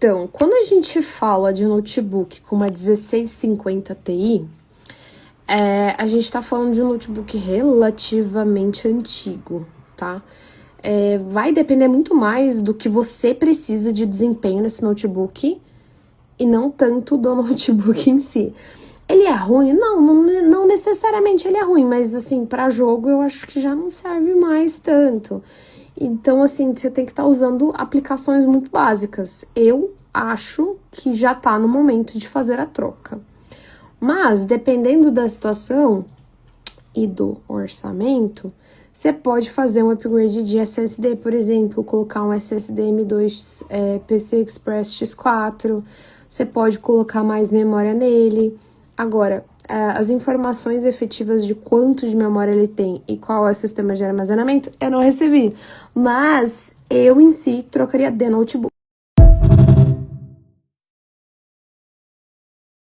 Então, quando a gente fala de notebook com uma 1650 Ti, a gente tá falando de um notebook relativamente antigo, tá? Vai depender muito mais do que você precisa de desempenho nesse notebook e não tanto do notebook em si. Ele é ruim? Não necessariamente ele é ruim, mas assim, para jogo eu acho que já não serve mais tanto. Então, assim, você tem que estar usando aplicações muito básicas. Eu acho que já tá no momento de fazer a troca. Mas, dependendo da situação e do orçamento, você pode fazer um upgrade de SSD, por exemplo, colocar um SSD M2 PCI Express X4, você pode colocar mais memória nele. Agora, as informações efetivas de quanto de memória ele tem e qual é o sistema de armazenamento, eu não recebi. Mas eu, em si, trocaria de notebook.